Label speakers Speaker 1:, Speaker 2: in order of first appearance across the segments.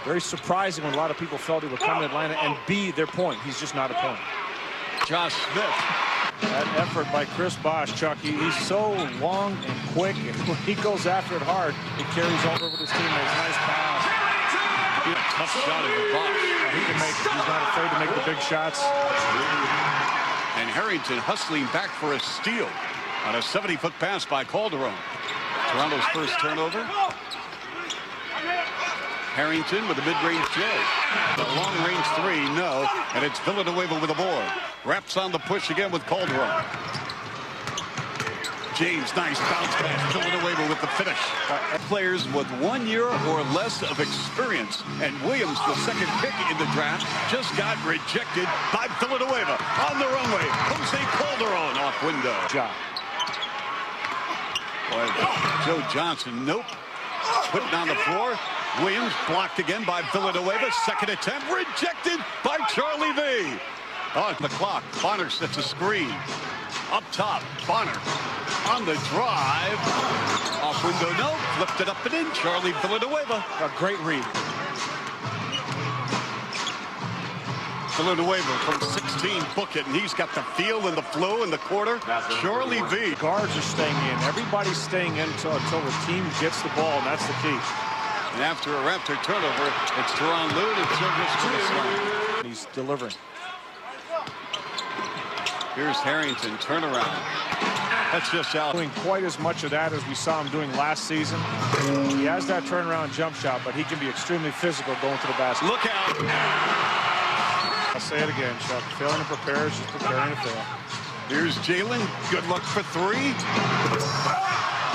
Speaker 1: Very surprising when a lot of people felt he would come to Atlanta and be their point. He's just not a point.
Speaker 2: Josh Smith.
Speaker 1: That effort by Chris Bosh, Chuck, he's so long and quick, and when he goes after it hard, it carries over with his teammates. Nice pass.
Speaker 2: Tough shot at the box.
Speaker 1: He can make it. He's not afraid to make the big shots.
Speaker 2: And Harrington hustling back for a steal on a 70-foot pass by Calderon. Toronto's first turnover. Harrington with a mid-range J. The long-range three, no. And it's Villanueva with a board. Wraps on the push again with Calderon. James, nice bounce pass. Villanueva with the finish. Players with 1 year or less of experience. And Williams, the second pick in the draft, just got rejected by Villanueva. On the runway, Jose Calderon off window.
Speaker 1: Job.
Speaker 2: Boy, Joe Johnson, nope. Putting on the floor. Williams blocked again by Villanueva. Second attempt rejected by Charlie V. On the clock, Bonner sets a screen. Up top, Bonner on the drive. Off window, no. Flipped it up and in. Charlie Villanueva.
Speaker 1: A great read.
Speaker 2: Villanueva from 16, book it, and he's got the feel and the flow in the quarter. Charlie V.
Speaker 1: Guards are staying in. Everybody's staying in until the team gets the ball, and that's the key.
Speaker 2: And after a Raptor turnover, it's Teron Lue and Service to the slam.
Speaker 1: He's delivering.
Speaker 2: Here's Harrington, turnaround. That's just out.
Speaker 1: Doing quite as much of that as we saw him doing last season. He has that turnaround jump shot, but he can be extremely physical going to the basket.
Speaker 2: Look out.
Speaker 1: I'll say it again, Chuck. Failing to prepare is just preparing to fail.
Speaker 2: Here's Jalen. Good luck for three.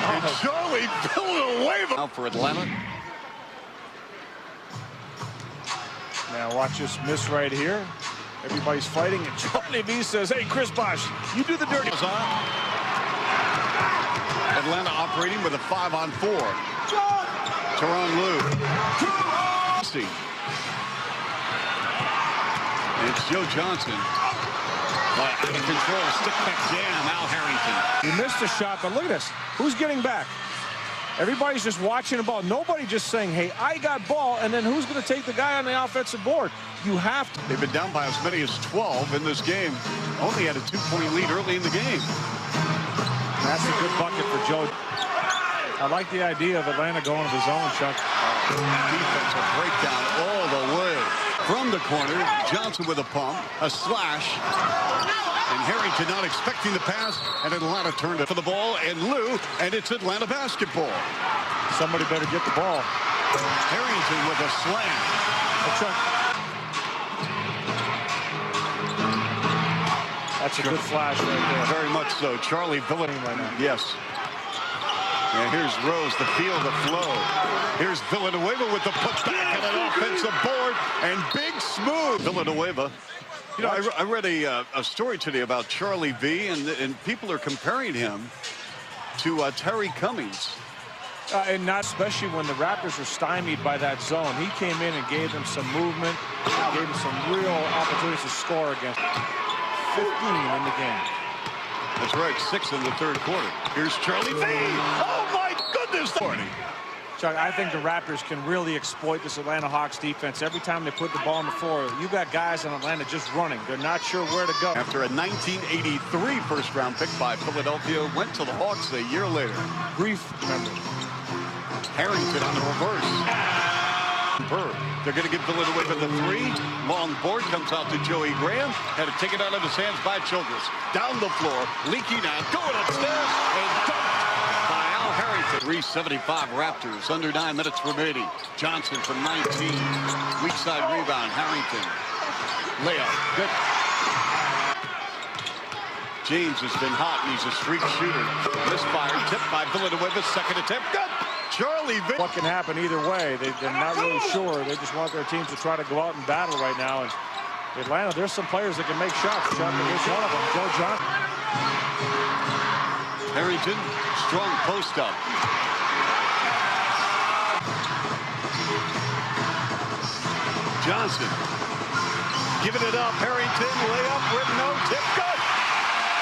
Speaker 2: And Charlie Villanueva. Now for Atlanta.
Speaker 1: Now watch this miss right here. Everybody's fighting, and Charlie V says, "Hey, Chris Bosh, you do the dirty."
Speaker 2: Atlanta operating with a 5-on-4. Teron Lue. And it's Joe Johnson. But out of control, stick back jam, Al Harrington.
Speaker 1: He missed a shot, but look at this. Who's getting back? Everybody's just watching the ball. Nobody just saying, "Hey, I got ball," and then who's going to take the guy on the offensive board? You have to.
Speaker 2: They've been down by as many as 12 in this game. Only had a 2-point lead early in the game.
Speaker 1: That's a good bucket for Joe. I like the idea of Atlanta going to the zone, Chuck.
Speaker 2: Defensive breakdown all the way. From the corner, Johnson with a pump, a slash. And Harrington not expecting the pass, and Atlanta turned it for the ball, and Lue, and it's Atlanta basketball.
Speaker 1: Somebody better get the ball.
Speaker 2: Harrington with a slam.
Speaker 1: That's a good flash right there.
Speaker 2: Very much so. Charlie Villanueva right now. Yes. And here's Rose, the feel, the flow. Here's Villanueva with the putback and an offensive board, and big smooth Villanueva. You know, I read a story today about Charlie V, and people are comparing him to Terry Cummings.
Speaker 1: And not especially when the Raptors were stymied by that zone. He came in and gave them some movement, gave them some real opportunities to score against 15 in the game.
Speaker 2: That's right, 6 in the third quarter. Here's Charlie V. Oh, my goodness.
Speaker 1: Chuck, I think the Raptors can really exploit this Atlanta Hawks defense. Every time they put the ball on the floor, you got guys in Atlanta just running. They're not sure where to go.
Speaker 2: After a 1983 first-round pick by Philadelphia, went to the Hawks a year later.
Speaker 1: Brief memory.
Speaker 2: Harrington on the reverse. They're going to give Villanueva the three. Long board comes out to Joey Graham. Had to take it out of his hands by Childress. Down the floor, leaking out, going upstairs, and dunked by Al Harrington. 3:75 Raptors, under 9 minutes remaining. Johnson from 19. Weak side rebound, Harrington. Layup, good. James has been hot, and he's a streak shooter. Misfire, tipped by Villanueva, second attempt, good. Charlie V.
Speaker 1: What can happen either way? They're not really sure. They just want their teams to try to go out and battle right now. And Atlanta, there's some players that can make shots, Chuck. Here's one of them, Joe Johnson.
Speaker 2: Harrington, strong post up. Johnson, giving it up. Harrington, layup, with no tip, good.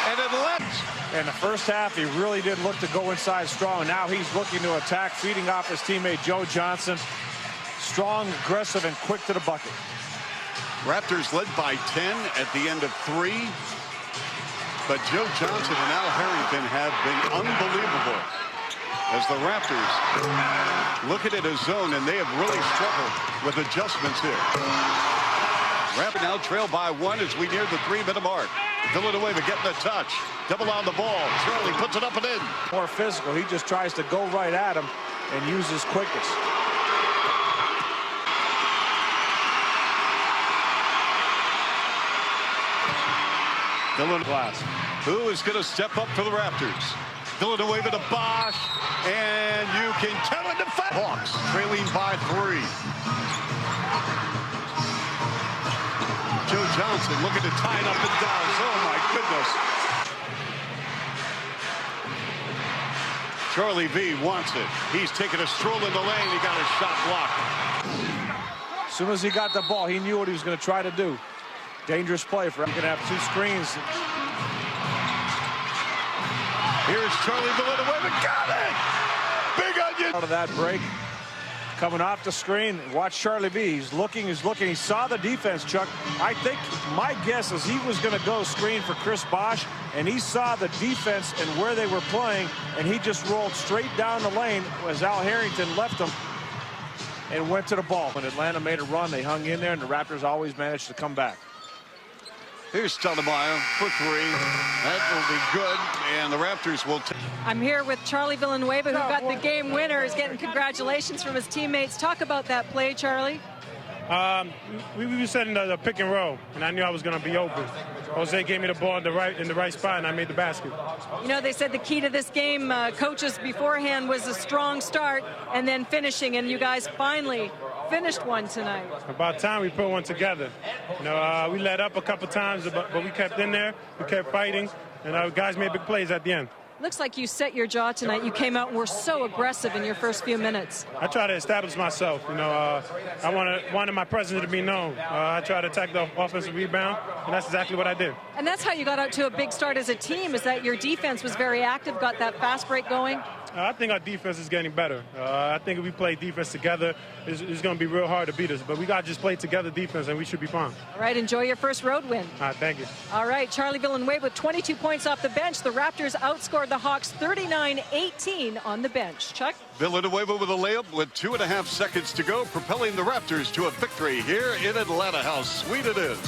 Speaker 2: And it left.
Speaker 1: In the first half, he really did look to go inside strong. Now he's looking to attack, feeding off his teammate Joe Johnson. strong, aggressive, and quick to the bucket.
Speaker 2: Raptors led by 10 at the end of 3. But Joe Johnson and Al Harrington have been unbelievable as the Raptors look at it as zone, and they have really struggled with adjustments here. Raptors now trail by 1 as we near the 3-minute mark. Villanueva getting a touch. Double on the ball. Charlie puts it up and in.
Speaker 1: More physical. He just tries to go right at him and use his quickness.
Speaker 2: Villanueva, who is going to step up for the Raptors? Villanueva to Bosch, and you can tell it to Hawks, trailing by 3. Joe Johnson looking to tie it up and down. Oh my goodness. Charlie V wants it. He's taking a stroll in the lane. He got a shot blocked.
Speaker 1: As soon as he got the ball, he knew what he was going to try to do. Dangerous play for him. He's going to have 2 screens.
Speaker 2: Here's Charlie Villanueva. Got it! Big onion!
Speaker 1: Out of that break. Coming off the screen. Watch Charlie B. He's looking. He saw the defense, Chuck. I think my guess is he was going to go screen for Chris Bosch, and he saw the defense and where they were playing, and he just rolled straight down the lane as Al Harrington left him and went to the ball. When Atlanta made a run, they hung in there, and the Raptors always managed to come back.
Speaker 2: Here's Stoudemire for 3. That will be good, and the Raptors will take.
Speaker 3: I'm here with Charlie Villanueva, who got the game winner. He's getting congratulations from his teammates. Talk about that play, Charlie.
Speaker 4: We were setting the pick and roll, and I knew I was going to be open. Jose gave me the ball in the right spot, and I made the basket.
Speaker 3: You know, they said the key to this game, coaches beforehand, was a strong start and then finishing, and you guys finally finished one tonight.
Speaker 4: About time we put one together. You know, we let up a couple times, but we kept in there. We kept fighting, and guys made big plays at the end.
Speaker 3: Looks like you set your jaw tonight. You came out and were so aggressive in your first few minutes.
Speaker 4: I try to establish myself. You know, I wanted my presence to be known. I try to attack the offensive rebound, and that's exactly what I did.
Speaker 3: And that's how you got out to a big start as a team, is that your defense was very active, got that fast break going.
Speaker 4: I think our defense is getting better. I think if we play defense together, it's going to be real hard to beat us. But we got to just play together defense, and we should be fine.
Speaker 3: All right, enjoy your first road win.
Speaker 4: All right, thank you.
Speaker 3: All right, Charlie Villanueva with 22 points off the bench. The Raptors outscored the Hawks 39-18 on the bench. Chuck?
Speaker 2: Villanueva with a layup with 2.5 seconds to go, propelling the Raptors to a victory here in Atlanta. How sweet it is.